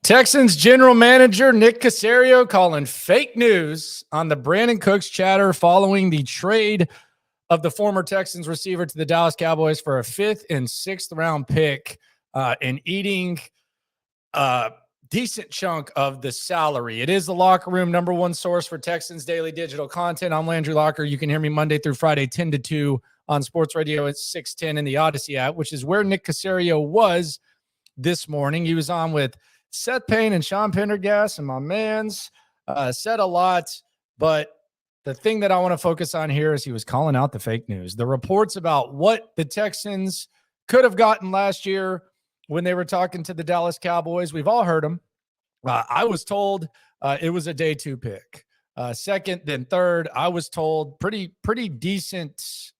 Texans general manager Nick Caserio calling fake news on the Brandin Cooks chatter following the trade of the former Texans receiver to the Dallas Cowboys for a 5th and 6th round pick and eating a decent chunk of the salary. It is the locker room number one source for Texans daily digital content. I'm Landry Locker. You can hear me Monday through Friday, 10 to 2 on Sports Radio at 610 in the Odyssey app, which is where Nick Caserio was this morning. He was on with Seth Payne and Sean Pendergast and my mans. Said a lot, but the thing that I want to focus on here is he was calling out the fake news. The reports about what the Texans could have gotten last year when they were talking to the Dallas Cowboys. We've all heard them. I was told it was a day 2 pick. Second, then third. I was told pretty decent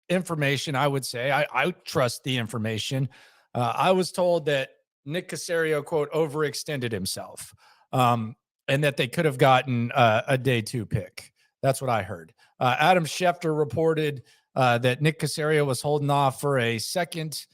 information, I would say. I trust the information. I was told that Nick Caserio, quote, overextended himself, and that they could have gotten a day 2 pick. That's what I heard. Adam Schefter reported that Nick Caserio was holding off for a 2nd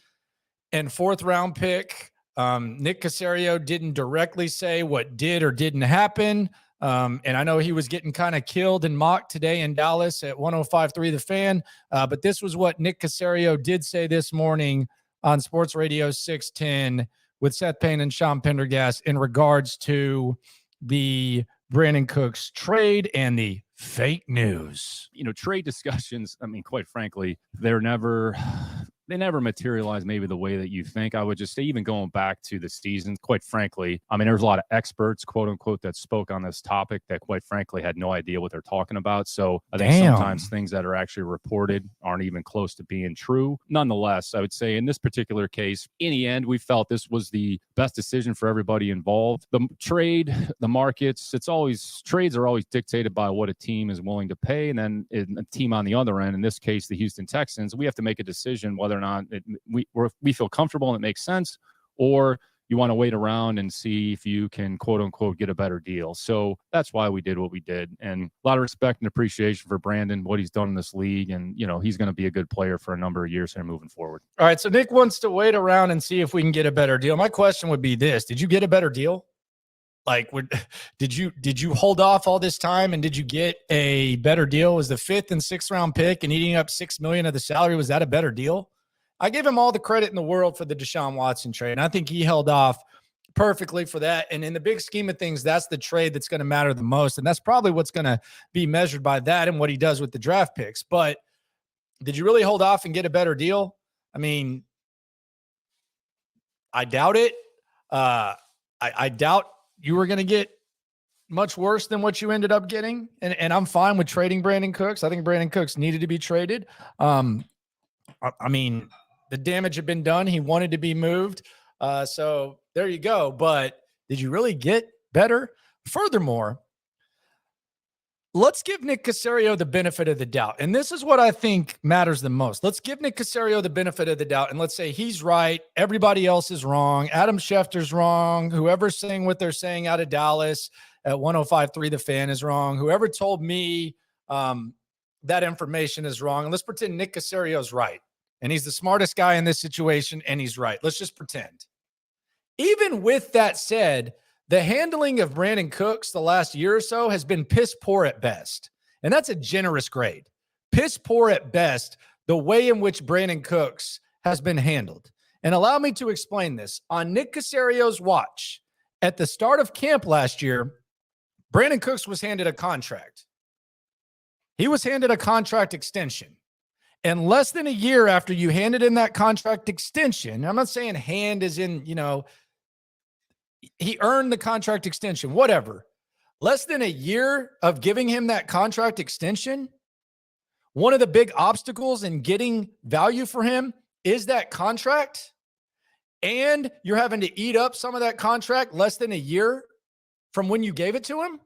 and 4th round pick. Nick Caserio didn't directly say what did or didn't happen. And I know he was getting kind of killed and mocked today in Dallas at 105.3 The Fan. But this was what Nick Caserio did say this morning on Sports Radio 610 with Seth Payne and Sean Pendergast in regards to the Brandin Cooks trade and the fake news. You know, trade discussions, I mean, quite frankly, they never materialize maybe the way that you think. I would just say, even going back to the season, quite frankly, I mean, there's a lot of experts, quote unquote, that spoke on this topic that quite frankly had no idea what they're talking about. So I think sometimes things that are actually reported aren't even close to being true. Nonetheless, I would say in this particular case, in the end, we felt this was the best decision for everybody involved. The trade, the markets, trades are always dictated by what a team is willing to pay. And then a team on the other end, in this case, the Houston Texans, we have to make a decision whether or not we feel comfortable and it makes sense, or you want to wait around and see if you can, quote unquote, get a better deal. So that's why we did what we did. And a lot of respect and appreciation for Brandin, what he's done in this league. And, you know, he's going to be a good player for a number of years here moving forward. All right. So Nick wants to wait around and see if we can get a better deal. My question would be this: did you get a better deal? Like, did you hold off all this time and did you get a better deal? Was the 5th and 6th round pick and eating up $6 million of the salary, was that a better deal? I give him all the credit in the world for the Deshaun Watson trade, and I think he held off perfectly for that. And in the big scheme of things, that's the trade that's going to matter the most, and that's probably what's going to be measured by that and what he does with the draft picks. But did you really hold off and get a better deal? I mean, I doubt it. I doubt you were going to get much worse than what you ended up getting, and I'm fine with trading Brandin Cooks. I think Brandin Cooks needed to be traded. I mean, the damage had been done. He wanted to be moved. So there you go. But did you really get better? Furthermore, let's give Nick Caserio the benefit of the doubt. And this is what I think matters the most. Let's give Nick Caserio the benefit of the doubt. And let's say he's right. Everybody else is wrong. Adam Schefter's wrong. Whoever's saying what they're saying out of Dallas at 105.3 The Fan is wrong. Whoever told me that information is wrong. And let's pretend Nick Caserio's right. And he's the smartest guy in this situation, and he's right. Let's just pretend. Even with that said, the handling of Brandin Cooks the last year or so has been piss poor at best. And that's a generous grade. Piss poor at best, the way in which Brandin Cooks has been handled. And allow me to explain this. On Nick Caserio's watch, at the start of camp last year, Brandin Cooks was handed a contract. He was handed a contract extension. And less than a year after you handed in that contract extension, I'm not saying hand as in, he earned the contract extension, whatever. Less than a year of giving him that contract extension, one of the big obstacles in getting value for him is that contract. And you're having to eat up some of that contract less than a year from when you gave it to him.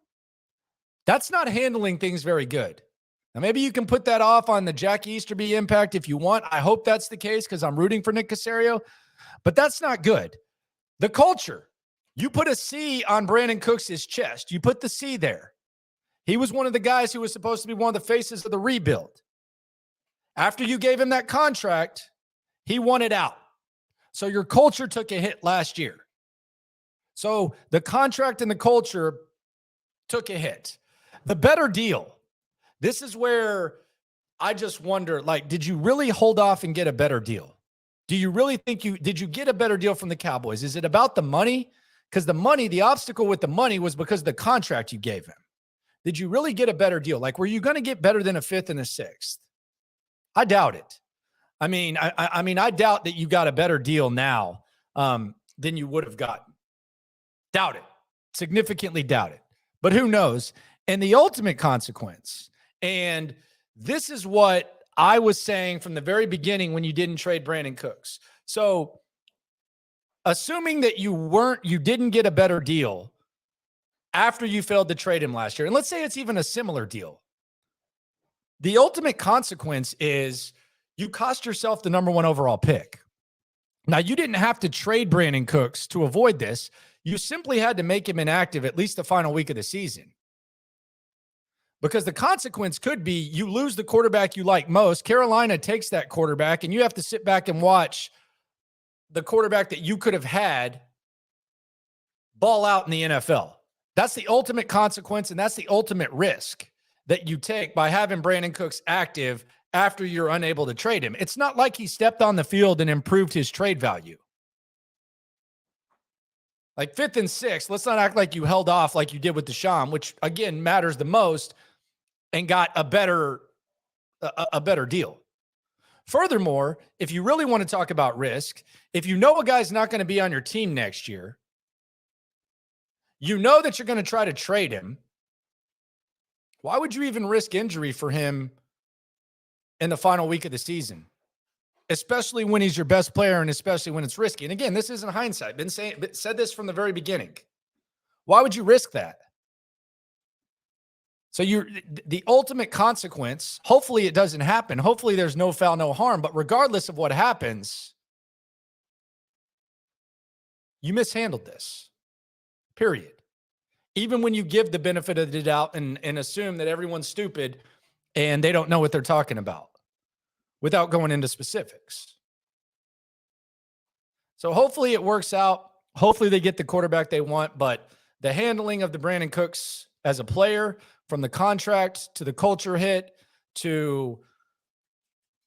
That's not handling things very good. Now, maybe you can put that off on the Jack Easterby impact if you want. I hope that's the case because I'm rooting for Nick Caserio, but that's not good. The culture, you put a C on Brandin Cooks' chest. You put the C there. He was one of the guys who was supposed to be one of the faces of the rebuild. After you gave him that contract, he wanted out. So your culture took a hit last year. So the contract and the culture took a hit. The better deal. This is where I just wonder, like, did you really hold off and get a better deal? Do you really think did you get a better deal from the Cowboys? Is it about the money? Because the obstacle with the money was because of the contract you gave him. Did you really get a better deal? Like, were you going to get better than a fifth and a sixth? I doubt it. I mean, I doubt that you got a better deal now than you would have gotten. Doubt it. Significantly doubt it. But who knows? And the ultimate consequence, and this is what I was saying from the very beginning when you didn't trade Brandin Cooks. So assuming that you didn't get a better deal after you failed to trade him last year, and let's say it's even a similar deal, the ultimate consequence is you cost yourself the number 1 overall pick. Now, you didn't have to trade Brandin Cooks to avoid this. You simply had to make him inactive at least the final week of the season. Because the consequence could be you lose the quarterback you like most. Carolina takes that quarterback, and you have to sit back and watch the quarterback that you could have had ball out in the NFL. That's the ultimate consequence, and that's the ultimate risk that you take by having Brandin Cooks active after you're unable to trade him. It's not like he stepped on the field and improved his trade value. Like 5th and 6th, let's not act like you held off like you did with Deshaun, which, again, matters the most, and got a better deal. Furthermore, if you really want to talk about risk, if you know a guy's not going to be on your team next year, you know that you're going to try to trade him, why would you even risk injury for him in the final week of the season? Especially when he's your best player and especially when it's risky. And again, this isn't hindsight. Said this from the very beginning. Why would you risk that? So the ultimate consequence, hopefully it doesn't happen. Hopefully there's no foul, no harm. But regardless of what happens, you mishandled this, period. Even when you give the benefit of the doubt and assume that everyone's stupid and they don't know what they're talking about without going into specifics. So hopefully it works out. Hopefully they get the quarterback they want. But the handling of the Brandin Cooks as a player, from the contract to the culture hit to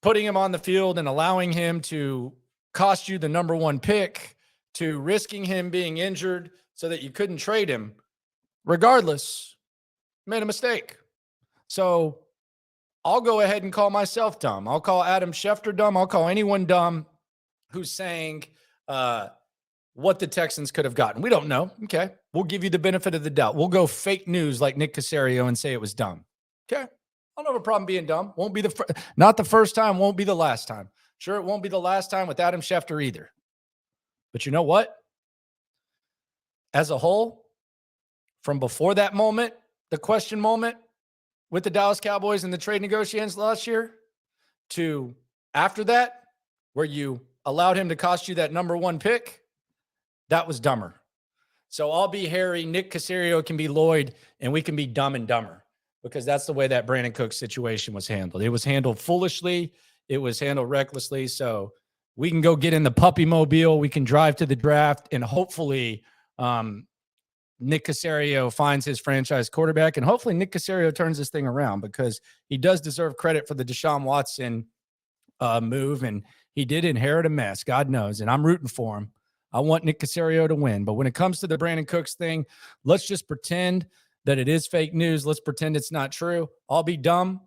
putting him on the field and allowing him to cost you the number 1 pick, to risking him being injured so that you couldn't trade him, regardless, made a mistake. So I'll go ahead and call myself dumb. I'll call Adam Schefter dumb. I'll call anyone dumb who's saying what the Texans could have gotten. We don't know. Okay. We'll give you the benefit of the doubt. We'll go fake news like Nick Caserio and say it was dumb. Okay. I don't have a problem being dumb. Won't be not the first time, won't be the last time. Sure, it won't be the last time with Adam Schefter either. But you know what? As a whole, from before that moment, the question moment with the Dallas Cowboys and the trade negotiations last year, to after that, where you allowed him to cost you that number 1 pick, that was dumber. So I'll be Harry, Nick Caserio can be Lloyd, and we can be dumb and dumber, because that's the way that Brandin Cooks situation was handled. It was handled foolishly. It was handled recklessly. So we can go get in the puppy mobile. We can drive to the draft, and hopefully Nick Caserio finds his franchise quarterback, and hopefully Nick Caserio turns this thing around, because he does deserve credit for the Deshaun Watson move, and he did inherit a mess, God knows, and I'm rooting for him. I want Nick Caserio to win. But when it comes to the Brandin Cooks thing, let's just pretend that it is fake news. Let's pretend it's not true. I'll be dumb,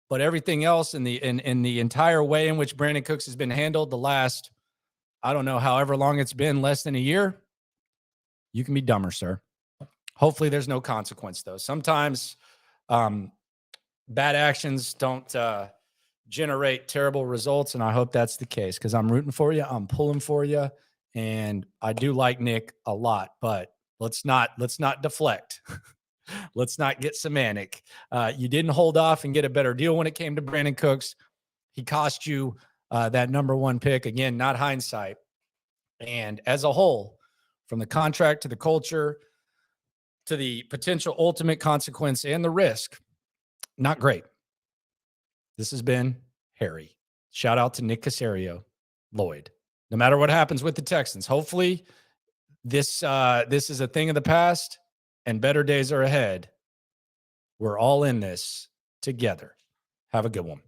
but everything else in the entire way in which Brandin Cooks has been handled the last, I don't know, however long it's been, less than a year, you can be dumber, sir. Hopefully there's no consequence, though. Sometimes bad actions don't generate terrible results, and I hope that's the case, because I'm rooting for you. I'm pulling for you. And I do like Nick a lot, but let's not deflect. Let's not get semantic. You didn't hold off and get a better deal when it came to Brandin Cooks. He cost you that number 1 pick. Again, not hindsight. And as a whole, from the contract to the culture to the potential ultimate consequence and the risk, not great. This has been Harry. Shout out to Nick Caserio, Lloyd. No matter what happens with the Texans, hopefully This is a thing of the past, and better days are ahead. We're all in this together. Have a good one.